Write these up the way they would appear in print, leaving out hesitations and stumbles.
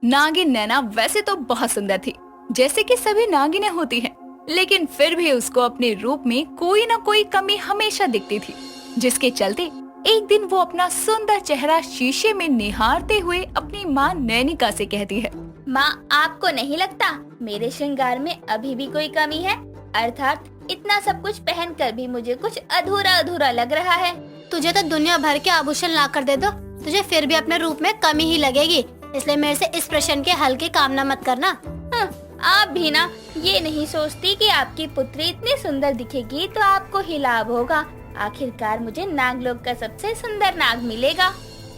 नागिन नैना वैसे तो बहुत सुंदर थी, जैसे कि सभी नागिनें होती हैं, लेकिन फिर भी उसको अपने रूप में कोई न कोई कमी हमेशा दिखती थी, जिसके चलते एक दिन वो अपना सुंदर चेहरा शीशे में निहारते हुए अपनी माँ नैनिका से कहती है। माँ, आपको नहीं लगता मेरे श्रृंगार में अभी भी कोई कमी है? अर्थात इतना सब कुछ पहनकर भी मुझे कुछ अधूरा अधूरा लग रहा है। तुझे तो दुनिया भर के आभूषण ला कर दे दो, तुझे फिर भी अपने रूप में कमी ही लगेगी। इसलिए मेरे से इस प्रश्न के हल की कामना मत करना। आप भी ना ये नहीं सोचती कि आपकी पुत्री इतनी सुंदर दिखेगी तो आपको ही लाभ होगा। आखिरकार मुझे नागलोक का सबसे सुंदर नाग मिलेगा।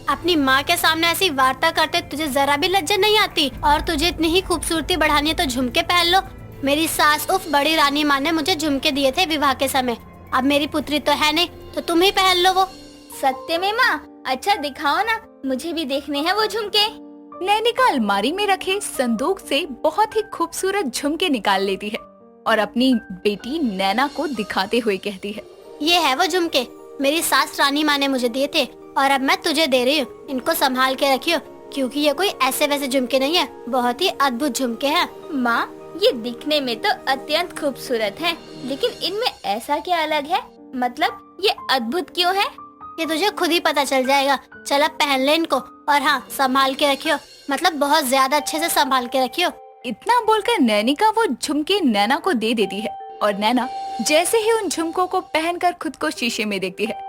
अपनी माँ के सामने ऐसी वार्ता करते तुझे जरा भी लज्जा नहीं आती? और तुझे इतनी ही खूबसूरती बढ़ानी है तो झुमके पहन लो। मेरी सास उफ बड़ी रानी माँ ने मुझे झुमके दिए थे विवाह के समय। अब मेरी पुत्री तो है नहीं, तो तुम ही पहन लो वो। सत्य में माँ? अच्छा दिखाओ ना, मुझे भी देखने हैं वो झुमके। नैनिका अलमारी में रखे संदूक से बहुत ही खूबसूरत झुमके निकाल लेती है और अपनी बेटी नैना को दिखाते हुए कहती है, ये है वो झुमके, मेरी सास रानी माँ ने मुझे दिए थे और अब मैं तुझे दे रही हूँ। इनको संभाल के रखियो, क्योंकि ये कोई ऐसे वैसे झुमके नहीं है, बहुत ही अद्भुत झुमके हैं। माँ, ये दिखने में तो अत्यंत खूबसूरत हैं, लेकिन इनमें ऐसा क्या अलग है? मतलब ये अद्भुत क्यों है? ये तुझे खुद ही पता चल जाएगा। चल अब पहन ले इनको, और हाँ संभाल के रखियो, मतलब बहुत ज्यादा अच्छे से संभाल के रखियो। इतना बोलकर नैनिका वो झुमके नैना को दे देती है और नैना जैसे ही उन झुमकों को पहनकर खुद को शीशे में देखती है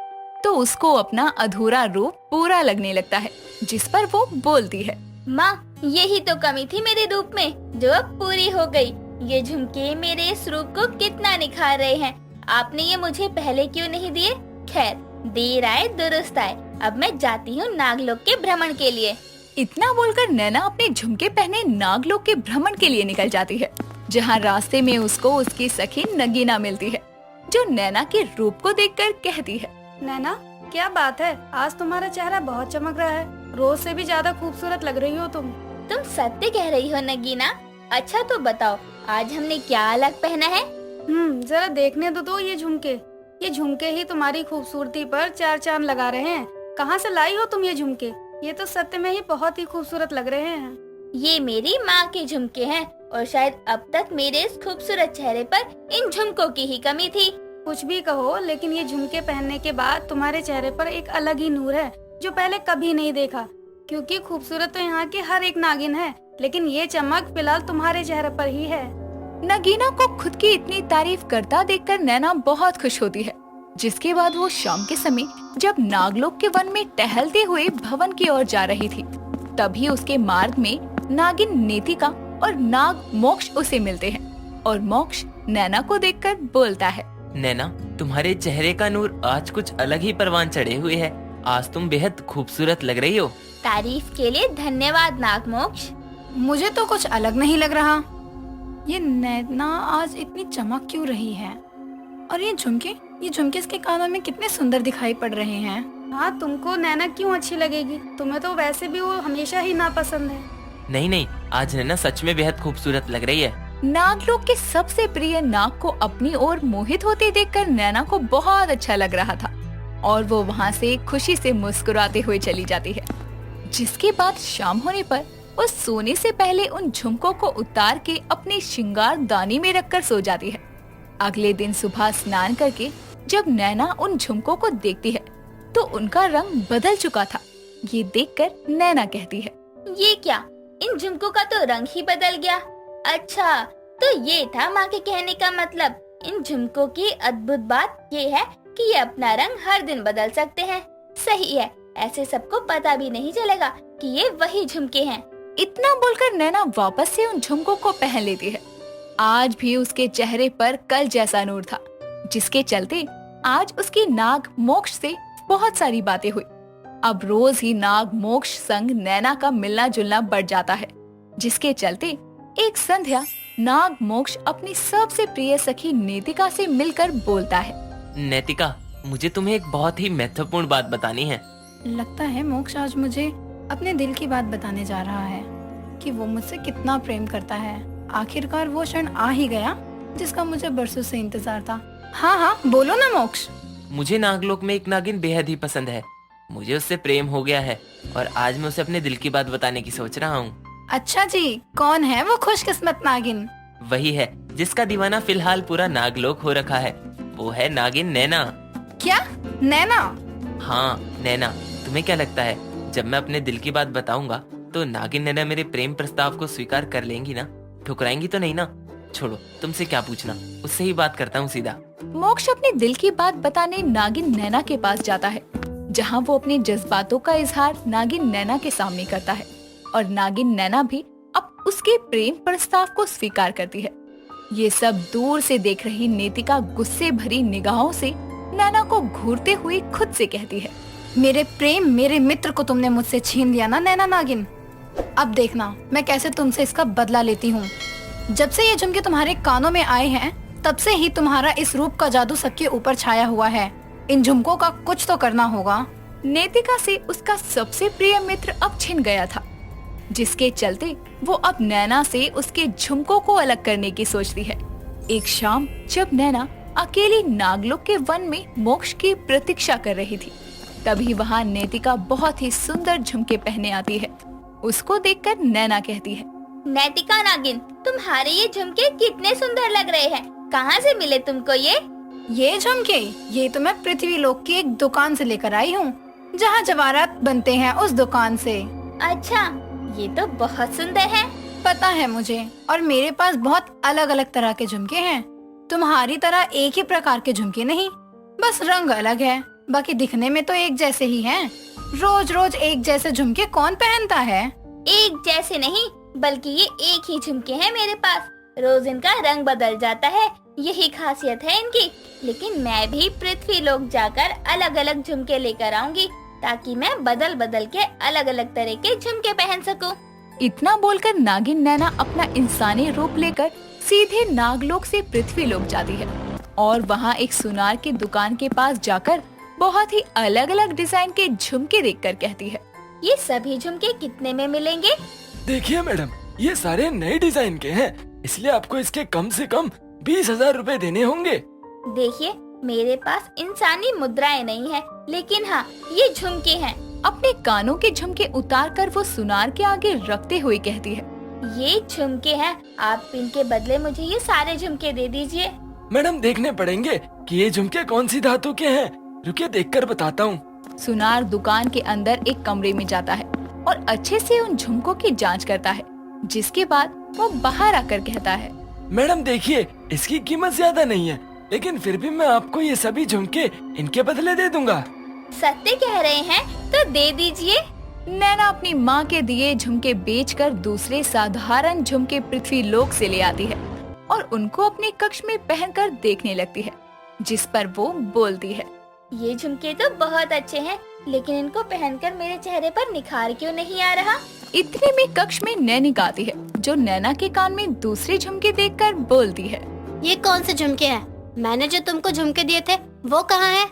तो उसको अपना अधूरा रूप पूरा लगने लगता है, जिस पर वो बोलती है, माँ, यही तो कमी थी मेरे रूप में जो अब पूरी हो गई। ये झुमके मेरे इस रूप को कितना निखार रहे हैं। आपने ये मुझे पहले क्यों नहीं दिए? खैर, देर आए दुरुस्त आए। अब मैं जाती हूँ नागलोक के भ्रमण के लिए। इतना बोलकर नैना अपने झुमके पहने नागलोक के भ्रमण के लिए निकल जाती है, जहाँ रास्ते में उसको उसकी सखी नगीना मिलती है, जो नैना के रूप को देखकर कहती है, नैना, क्या बात है, आज तुम्हारा चेहरा बहुत चमक रहा है। रोज से भी ज्यादा खूबसूरत लग रही हो तुम। तुम सत्य कह रही हो नगीना। अच्छा तो बताओ, आज हमने क्या अलग पहना है? जरा देखने दो ये झुमके। ये झुमके ही तुम्हारी खूबसूरती पर चार चांद लगा रहे हैं। कहाँ से लाई हो तुम ये झुमके? ये तो सत्य में ही बहुत ही खूबसूरत लग रहे हैं। ये मेरी माँ के झुमके हैं और शायद अब तक मेरे इस खूबसूरत चेहरे पर इन झुमकों की ही कमी थी। कुछ भी कहो, लेकिन ये झुमके पहनने के बाद तुम्हारे चेहरे पर एक अलग ही नूर है जो पहले कभी नहीं देखा। क्योंकि खूबसूरत तो यहाँ की हर एक नागिन है, लेकिन ये चमक फिलहाल तुम्हारे चेहरे पर ही है। नगीना को खुद की इतनी तारीफ करता देखकर नैना बहुत खुश होती है। जिसके बाद वो शाम के समय जब नागलोक के वन में टहलते हुए भवन की ओर जा रही थी, तभी उसके मार्ग में नागिन नेतिका और नाग मोक्ष उसे मिलते हैं और मोक्ष नैना को देखकर बोलता है, नैना, तुम्हारे चेहरे का नूर आज कुछ अलग ही परवान चढ़े हुए है। आज तुम बेहद खूबसूरत लग रही हो। तारीफ के लिए धन्यवाद नाग मोक्ष। मुझे तो कुछ अलग नहीं लग रहा। ये नैना आज इतनी चमक क्यों रही है? और ये झुमके इसके कानों में कितने सुंदर दिखाई पड़ रहे हैं। हाँ, तुमको नैना क्यों अच्छी लगेगी? तुम्हें तो वैसे भी वो हमेशा ही नापसंद है। नहीं, आज नैना सच में बेहद खूबसूरत लग रही है। नागलोक के सबसे प्रिय नाग को अपनी ओर मोहित होते देखकर नैना को बहुत अच्छा लग रहा था और वो वहाँ से खुशी से मुस्कुराते हुए चली जाती है। जिसके बाद शाम होने पर वो सोने से पहले उन झुमकों को उतार के अपने श्रृंगार दानी में रखकर सो जाती है। अगले दिन सुबह स्नान करके जब नैना उन झुमकों को देखती है तो उनका रंग बदल चुका था। ये देखकर नैना कहती है, ये क्या, इन झुमकों का तो रंग ही बदल गया। अच्छा, तो ये था माँ के कहने का मतलब। इन झुमकों की अद्भुत बात ये है कि ये अपना रंग हर दिन बदल सकते हैं। सही है, ऐसे सबको पता भी नहीं चलेगा कि ये वही झुमके हैं। इतना बोलकर नैना वापस से उन झुमकों को पहन लेती है। आज भी उसके चेहरे पर कल जैसा नूर था, जिसके चलते आज उसकी नाग मोक्ष से बहुत सारी बातें हुई। अब रोज ही नाग मोक्ष संग नैना का मिलना जुलना बढ़ जाता है, जिसके चलते एक संध्या नाग मोक्ष अपनी सबसे प्रिय सखी नेतिका से मिलकर बोलता है, नैतिका, मुझे तुम्हें एक बहुत ही महत्वपूर्ण बात बतानी है। लगता है मोक्ष आज मुझे अपने दिल की बात बताने जा रहा है कि वो मुझसे कितना प्रेम करता है। आखिरकार वो क्षण आ ही गया जिसका मुझे बरसों से इंतजार था। हाँ, बोलो ना मोक्ष। मुझे नागलोक में एक नागिन बेहद ही पसंद है। मुझे उससे प्रेम हो गया है और आज मैं उसे अपने दिल की बात बताने की सोच रहा हूँ। अच्छा जी, कौन है वो खुशकिस्मत नागिन? वही है जिसका दीवाना फिलहाल पूरा नागलोक हो रखा है। वो है नागिन नैना। क्या? नैना? हाँ नैना, तुम्हें क्या लगता है जब मैं अपने दिल की बात बताऊंगा तो नागिन नैना मेरे प्रेम प्रस्ताव को स्वीकार कर लेंगी ना? ठुकराएंगी तो नहीं ना? छोड़ो, तुमसे क्या पूछना, उससे ही बात करता हूँ सीधा। मोक्ष अपने दिल की बात बताने नागिन नैना के पास जाता है, जहाँ वो अपने जज्बातों का इजहार नागिन नैना के सामने करता है और नागिन नैना भी अब उसके प्रेम प्रस्ताव को स्वीकार करती है। ये सब दूर से देख रही नेतिका गुस्से भरी निगाहों से नैना को घूरते हुए खुद से कहती है, मेरे प्रेम, मेरे मित्र को तुमने मुझसे छीन लिया ना नैना नागिन। अब देखना मैं कैसे तुमसे इसका बदला लेती हूँ। जब से ये झुमके तुम्हारे कानों में आए हैं तब से ही तुम्हारा इस रूप का जादू सबके ऊपर छाया हुआ है। इन झुमकों का कुछ तो करना होगा। नेतिका से उसका सबसे प्रिय मित्र अब छिन गया था, जिसके चलते वो अब नैना से उसके झुमकों को अलग करने की सोचती है। एक शाम जब नैना अकेली नागलोक के वन में मोक्ष की प्रतीक्षा कर रही थी, तभी वहाँ नेतिका बहुत ही सुंदर झुमके पहने आती है। उसको देखकर नैना कहती है, नैतिका नागिन, तुम्हारे ये झुमके कितने सुंदर लग रहे हैं। कहाँ से मिले तुमको ये झुमके? ये तो मैं पृथ्वीलोक की एक दुकान से लेकर आई हूँ, जहाँ जवाहरात बनते हैं उस दुकान से। अच्छा, ये तो बहुत सुंदर है। पता है मुझे, और मेरे पास बहुत अलग अलग तरह के झुमके हैं। तुम्हारी तरह एक ही प्रकार के झुमके नहीं, बस रंग अलग है, बाकी दिखने में तो एक जैसे ही हैं। रोज रोज एक जैसे झुमके कौन पहनता है? एक जैसे नहीं, बल्कि ये एक ही झुमके हैं मेरे पास। रोज इनका रंग बदल जाता है, यही खासियत है इनकी। लेकिन मैं भी पृथ्वीलोक जाकर अलग अलग झुमके लेकर आऊंगी, ताकि मैं बदल बदल के अलग अलग तरह के झुमके पहन सकूं। इतना बोलकर नागिन नैना अपना इंसानी रूप लेकर सीधे नागलोक से पृथ्वीलोक जाती है और वहाँ एक सुनार की दुकान के पास जाकर बहुत ही अलग अलग डिजाइन के झुमके देखकर कहती है, ये सभी झुमके कितने में मिलेंगे? देखिए मैडम, ये सारे नए डिजाइन के हैं, इसलिए आपको इसके कम से कम 20,000 रूपए देने होंगे। देखिए, मेरे पास इंसानी मुद्राएं नहीं है, लेकिन हाँ, ये झुमके हैं। अपने कानों के झुमके उतार कर वो सुनार के आगे रखते हुए कहती है, ये झुमके हैं, आप इनके बदले मुझे ये सारे झुमके दे दीजिए। मैडम देखने पड़ेंगे कि ये झुमके कौन सी धातु के हैं। रुकिए, देखकर बताता हूँ। सुनार दुकान के अंदर एक कमरे में जाता है और अच्छे से उन झुमकों की जांच करता है, जिसके बाद वो बाहर आकर कहता है, मैडम देखिए, इसकी कीमत ज्यादा नहीं है, लेकिन फिर भी मैं आपको ये सभी झुमके इनके बदले दे दूंगा। सत्य कह रहे हैं तो दे दीजिए। नैना अपनी माँ के दिए झुमके बेचकर दूसरे साधारण झुमके पृथ्वीलोक से ले आती है और उनको अपने कक्ष में पहनकर देखने लगती है, जिस पर वो बोलती है, ये झुमके तो बहुत अच्छे हैं, लेकिन इनको पहनकर मेरे चेहरे पर निखार क्यों नहीं आ रहा? इतने में कक्ष में नैनिका आती है, जो नैना के कान में दूसरे झुमके देखकर बोलती है, ये कौन से झुमके हैं? मैंने जो तुमको झुमके दिए थे वो कहाँ है?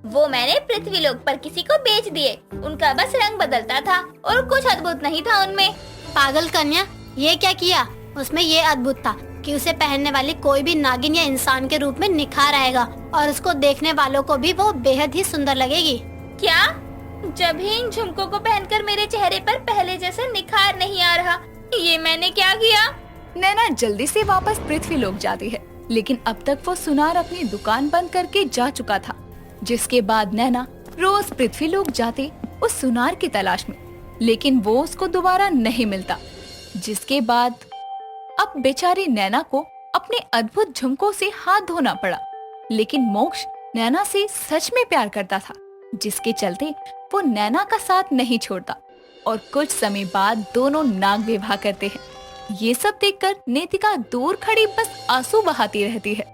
वो मैंने पृथ्वीलोक पर किसी को बेच दिए। उनका बस रंग बदलता था और कुछ अद्भुत नहीं था उनमें। पागल कन्या, ये क्या किया? उसमें ये अद्भुत था कि उसे पहनने वाली कोई भी नागिन या इंसान के रूप में निखार आएगा और उसको देखने वालों को भी वो बेहद ही सुंदर लगेगी। क्या? जब ही इन झुमकों को पहनकर मेरे चेहरे पर पहले जैसा निखार नहीं आ रहा, ये मैंने क्या किया? नैना जल्दी से वापस पृथ्वीलोक जाती है, लेकिन अब तक वो सुनार अपनी दुकान बंद करके जा चुका था। जिसके बाद नैना रोज पृथ्वीलोक जाती उस सुनार की तलाश में, लेकिन वो उसको दोबारा नहीं मिलता। जिसके बाद अब बेचारी नैना को अपने अद्भुत झुमकों से हाथ धोना पड़ा। लेकिन मोक्ष नैना से सच में प्यार करता था, जिसके चलते वो नैना का साथ नहीं छोड़ता और कुछ समय बाद दोनों नाग विवाह करते हैं। ये सब देखकर नेतिका दूर खड़ी बस आंसू बहाती रहती है।